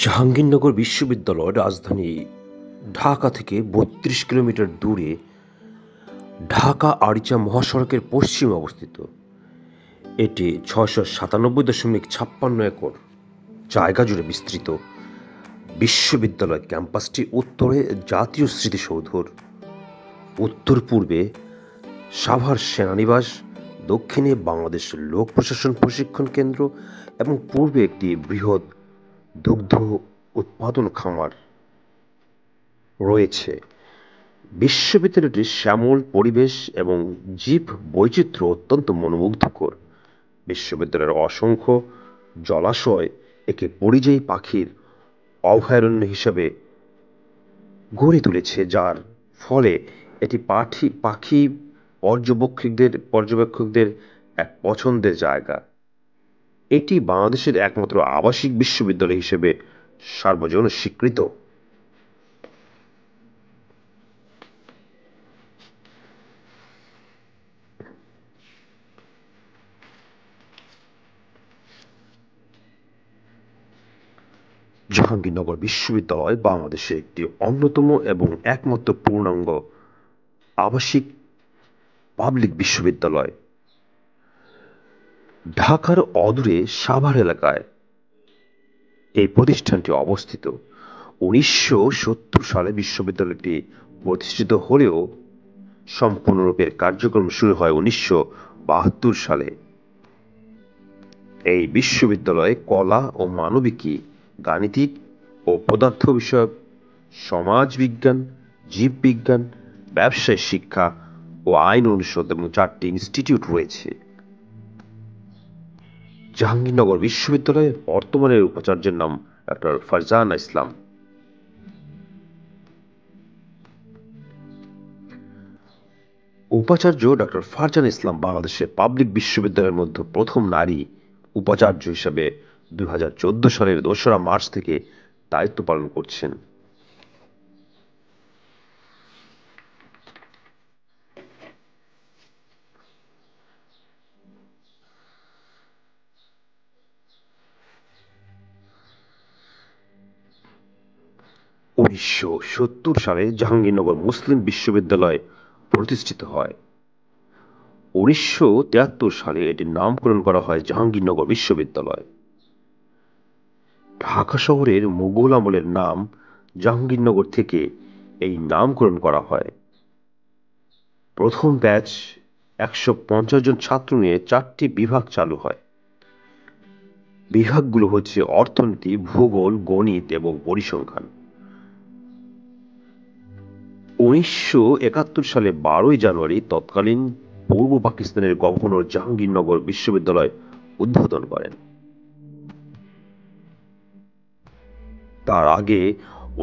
জাহাঙ্গীরনগর বিশ্ববিদ্যালয় রাজধানী ঢাকা থেকে ৩২ কিলোমিটার দূরে ঢাকা-আরিচা মহাসড়কের পশ্চিমে অবস্থিত। এটি ৬৯৭.৫৬ একর জায়গা জুড়ে বিস্তৃত। বিশ্ববিদ্যালয় ক্যাম্পাসটি উত্তরে জাতীয় স্মৃতিসৌধর, উত্তর পূর্বে সাভার সেনানিবাস, দক্ষিণে বাংলাদেশ লোক প্রশাসন প্রশিক্ষণ কেন্দ্র এবং পূর্বে একটি বৃহৎ দুগ্ধ উৎপাদন খামার রয়েছে। বিশ্ববিদ্যালয়টির শ্যামল পরিবেশ এবং জীব বৈচিত্র্য অত্যন্ত মনোমুগ্ধকর। বিশ্ববিদ্যালয়ের অসংখ্য জলাশয় একে পরিযায়ী পাখির অভয়ারণ্য হিসেবে গড়ে তুলেছে, যার ফলে এটি পাখি পর্যবেক্ষকদের এক পছন্দের জায়গা। এটি বাংলাদেশের একমাত্র আবাসিক বিশ্ববিদ্যালয় হিসেবে সার্বজনীন স্বীকৃত। জাহাঙ্গীরনগর বিশ্ববিদ্যালয় বাংলাদেশের একটি অন্যতম এবং একমাত্র পূর্ণাঙ্গ আবাসিক পাবলিক বিশ্ববিদ্যালয়। ঢাকার অদূরে সাভার এলাকায় এই প্রতিষ্ঠানটি অবস্থিত। ১৯৭০ সালে বিশ্ববিদ্যালয়টি প্রতিষ্ঠিত হলেও সম্পূর্ণরূপে কার্যক্রম শুরু হয় ১৯৭২ সালে। এই বিশ্ববিদ্যালয়ে কলা ও মানবিকী, গাণিতিক ও পদার্থ বিষয়ক, সমাজবিজ্ঞান, জীববিজ্ঞান, ব্যবসায় শিক্ষা ও আইন অনুষদ এবং ৪টি ইনস্টিটিউট রয়েছে। জাহাঙ্গীরনগর বিশ্ববিদ্যালয়ের বর্তমানের উপাচার্যের নাম ডক্টর ফারজানা ইসলাম। উপাচার্য ডক্টর ফারজানা ইসলাম বাংলাদেশের পাবলিক বিশ্ববিদ্যালয়ের মধ্যে প্রথম নারী উপাচার্য হিসেবে ২০১৪ সালের ২রা মার্চ থেকে দায়িত্ব পালন করছেন। (১৯৭০ সালে জাহাঙ্গীরনগর মুসলিম বিশ্ববিদ্যালয় প্রতিষ্ঠিত হয়। ১৯৭৩ সালে এটির নামকরণ করা হয় জাহাঙ্গীরনগর বিশ্ববিদ্যালয়। ঢাকা শহরের মুঘল আমলের নাম জাহাঙ্গীরনগর থেকে এই নামকরণ করা হয়। প্রথম ব্যাচ ১৫০ জন ছাত্র নিয়ে ৪টি বিভাগ চালু হয়। বিভাগগুলো হচ্ছে অর্থনীতি, ভূগোল, গণিত এবং পরিসংখ্যান। ১৯৭১ সালে ১২ জানুয়ারি তৎকালীন পূর্ব পাকিস্তানের গভর্নর জাহাঙ্গীরনগর বিশ্ববিদ্যালয় উদ্বোধন করেন। তার আগে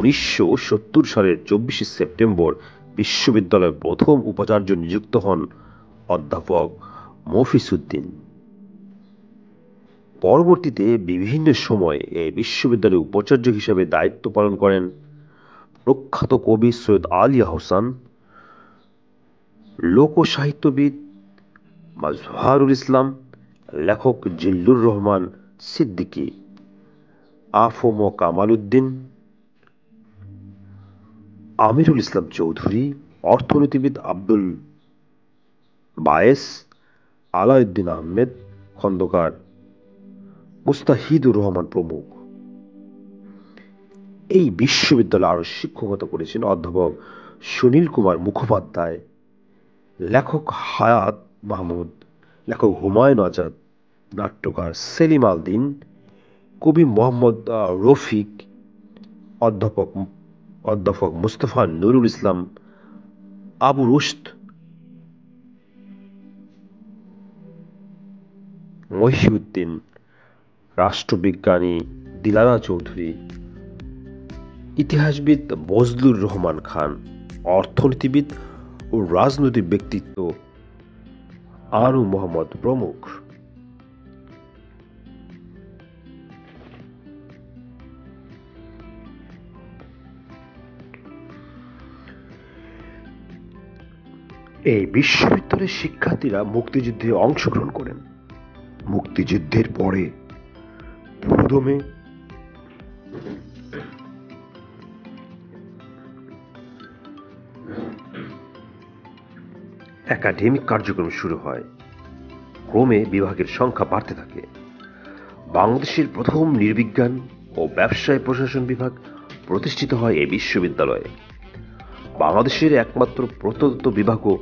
১৯৭০ সালের ২৪শে সেপ্টেম্বর বিশ্ববিদ্যালয়ের প্রথম উপাচার্য নিযুক্ত হন অধ্যাপক মফিজ উদ্দিন। পরবর্তীতে বিভিন্ন সময়ে এই বিশ্ববিদ্যালয়ের উপাচার্য হিসেবে দায়িত্ব পালন করেন প্রখ্যাত কবি সৈয়দ আলী আহসান, লোকসাহিত্যবিদ মাজহারুল ইসলাম, লেখক জিল্লুর রহমান সিদ্দিকী, আফম কামাল উদ্দিন, আমিরুল ইসলাম চৌধুরী, অর্থনীতিবিদ আব্দুল বায়েস, আলাউদ্দিন আহমেদ খন্দকার, মুস্তাহিদুর রহমান প্রমুখ। এই বিশ্ববিদ্যালয়ে আরো শিক্ষকতা করেছেন অধ্যাপক সুনীল কুমার মুখোপাধ্যায়, লেখক হায়াত মাহমুদ, লেখক হুমায়ুন আজাদ, নাট্যকার সেলিম আল দীন, কবি মোহাম্মদ রফিক, অধ্যাপক মুস্তফা নুরুল ইসলাম, আবু রুশদ, মহিউদ্দিন, রাষ্ট্রবিজ্ঞানী দিলারা চৌধুরী, ইতিহাসবিদ বজলুর রহমান খান, অর্থনীতিবিদ ও রাজনৈতিক ব্যক্তিত্ব আনু মোহাম্মদ প্রমুখ। এই বিশ্ববিদ্যালয়ের শিক্ষার্থীরা মুক্তিযুদ্ধে অংশগ্রহণ করেন। মুক্তিযুদ্ধের পরে পুরোদমে একাডেমিক কার্যক্রম শুরু হয়। ক্রমে বিভাগের সংখ্যা বাড়তে থাকে। বাংলাদেশের প্রথম নৃবিজ্ঞান ও ব্যবসায় প্রশাসন বিভাগ প্রতিষ্ঠিত হয় এই বিশ্ববিদ্যালয়ে। বাংলাদেশের একমাত্র প্রত্নতত্ত্ব বিভাগও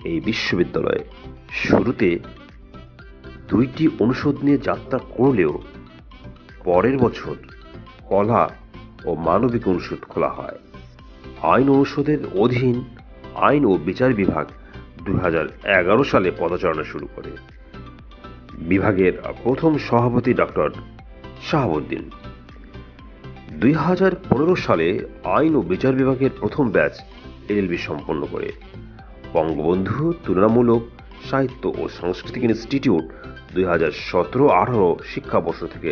এই বিশ্ববিদ্যালয়ে। শুরুতে 2টি অনুষদ নিয়ে যাত্রা করলেও পরের বছর কলা ও মানবিক অনুষদ খোলা হয়। আইন অনুষদের অধীন আইন ও বিচার বিভাগ 2011 সালে পদচারণা শুরু করে। বিভাগের প্রথম সভাপতি ডক্টর শাহাবুদ্দিন। 2015 সালে আইন ও বিচার বিভাগের প্রথম ব্যাচ এলএলবি সম্পন্ন করে। বঙ্গবন্ধু তুলনামূলক সাহিত্য ও সাংস্কৃতিক ইনস্টিটিউট 2017-18 শিক্ষাবর্ষ থেকে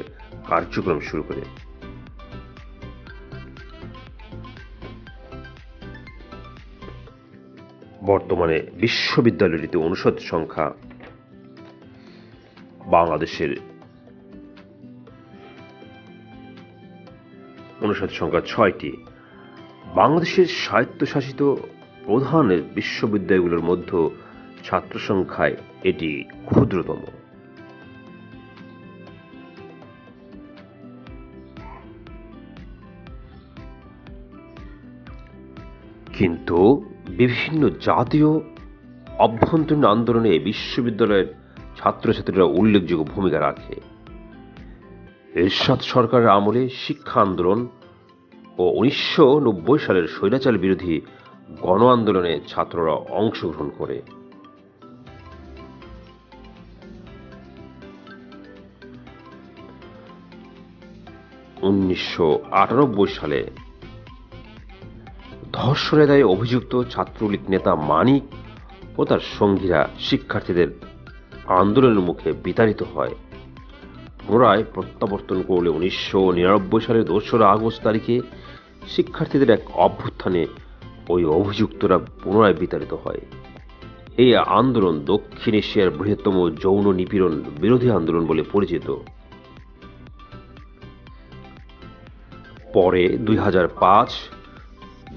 কার্যক্রম শুরু করে। বর্তমানে বিশ্ববিদ্যালয়টিতে অনুষদ সংখ্যা বাংলাদেশের অনুষদ সংখ্যা 6টি। বাংলাদেশের স্বায়ত্তশাসিত প্রধান বিশ্ববিদ্যালয়গুলোর মধ্যে ছাত্র সংখ্যায় এটি ক্ষুদ্রতম। কিন্তু বিভিন্ন জাতীয় অভ্যন্তরীণ আন্দোলনে এই বিশ্ববিদ্যালয়ের ছাত্রছাত্রীরা উল্লেখযোগ্য ভূমিকা রাখে। এরশাদ সরকারের আমলে শিক্ষা আন্দোলন ও 1990 সালের স্বৈরাচার বিরোধী গণ আন্দোলনে ছাত্ররা অংশগ্রহণ করে। সালে ধর্ষণের দায়ে অভিযুক্ত ছাত্রলীগ নেতা মানিক ও তার সঙ্গীরা শিক্ষার্থীদের আন্দোলনের মুখে বিতাড়িত হয়। পুনরায় প্রত্যাবর্তন করলে 1999 সালের 2রা আগস্ট তারিখে শিক্ষার্থীদের এক অভ্যুত্থানে ওই অভিযুক্তরা পুনরায় বিতাড়িত হয়। এই আন্দোলন দক্ষিণ এশিয়ার বৃহত্তম যৌন নিপীড়ন বিরোধী আন্দোলন বলে পরিচিত। পরে 2005,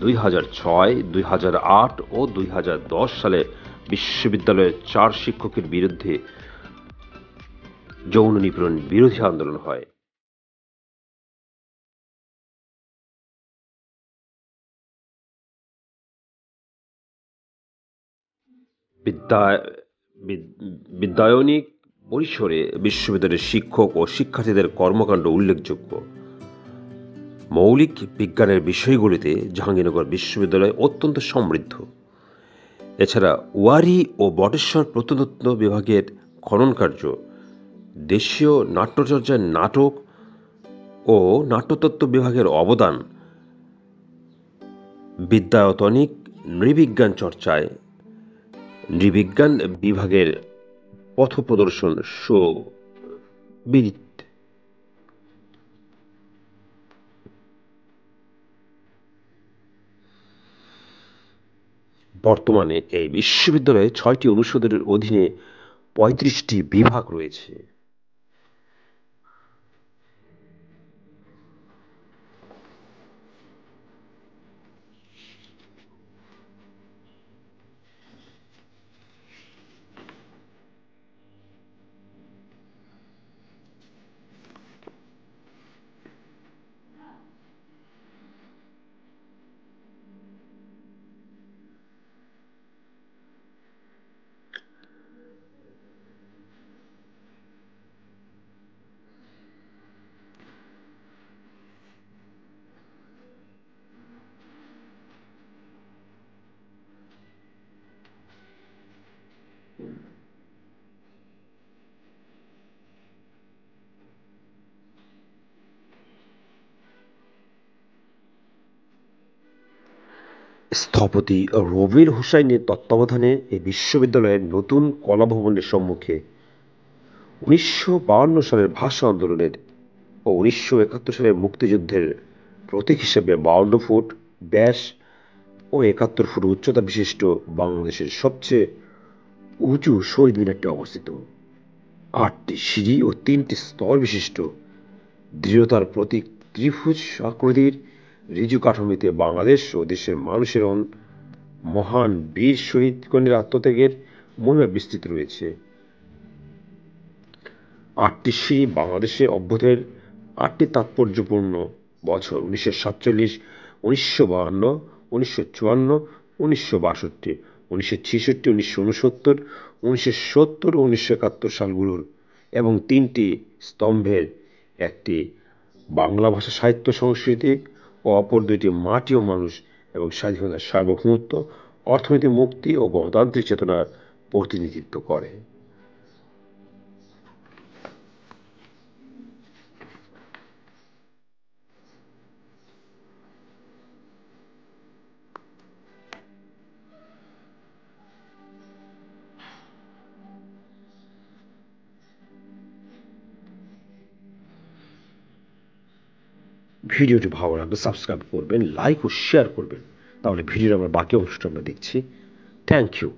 2006, 2008 ও 2010 সালে বিশ্ববিদ্যালয়ের 4 শিক্ষকের বিরুদ্ধে যৌন নিপীড়ন বিরোধী আন্দোলন হয়। বিদ্যায়নিক পরিসরে বিশ্ববিদ্যালয়ের শিক্ষক ও শিক্ষার্থীদের কর্মকাণ্ড উল্লেখযোগ্য। মৌলিক বিজ্ঞানের বিষয়গুলিতে জাহাঙ্গীরনগর বিশ্ববিদ্যালয় অত্যন্ত সমৃদ্ধ। এছাড়া ওয়ারী ও বটেশ্বর প্রত্নতত্ত্ব বিভাগের খনন কার্য, দেশীয় নাট্যচর্চায় নাটক ও নাট্যতত্ত্ব বিভাগের অবদান, বিদ্যায়তনিক নৃবিজ্ঞান চর্চায় নৃবিজ্ঞান বিভাগের পথপ্রদর্শন বর্তমানে এই বিশ্ববিদ্যালয়ে 6টি অনুষদের অধীনে 35টি বিভাগ রয়েছে। স্থপতি রবির হুসাইনের তত্ত্বাবধানে এই বিশ্ববিদ্যালয়ের নতুন কলা ভবনের সম্মুখে 1952 সালের ভাষা আন্দোলনের ও 1971 সালের মুক্তিযুদ্ধের প্রতীক হিসেবে 52 ফুট ব্যাস ও 71 ফুট উচ্চতা বিশিষ্ট বাংলাদেশের সবচেয়ে উঁচু শহীদ মিনারটি অবস্থিত। 8টি সিঁড়ি ও 3টি স্তর বিশিষ্ট দৃঢ়তার প্রতীক ত্রিভুজ আকৃতির ঋজু কাঠামোতে বাংলাদেশ ও দেশের মানুষের মহান বীর শহীদগণের আত্মত্যাগের মহিমা বিস্তৃত রয়েছে। 8টি সিঁড়ি বাংলাদেশে অভ্যুদয়ের 8টি তাৎপর্যপূর্ণ বছর: 1947, 1952, 1954, 1962, 1966, 1969, 1970 ও 1971 সালগুলোর এবং 3টি স্তম্ভের, একটি বাংলা ভাষা সাহিত্য সংস্কৃতি ও অপর 2টি মাটি ও মানুষ এবং স্বাধীনতার সার্বভৌমত্ব, অর্থনৈতিক মুক্তি ও গণতান্ত্রিক চেতনার প্রতিনিধিত্ব করে। ভিডিওটি ভালো লাগলে সাবস্ক্রাইব করবেন, লাইক ও শেয়ার করবেন, তাহলে ভিডিওর আমরা বাকি অংশটা আমরা দেখছি। Thank you.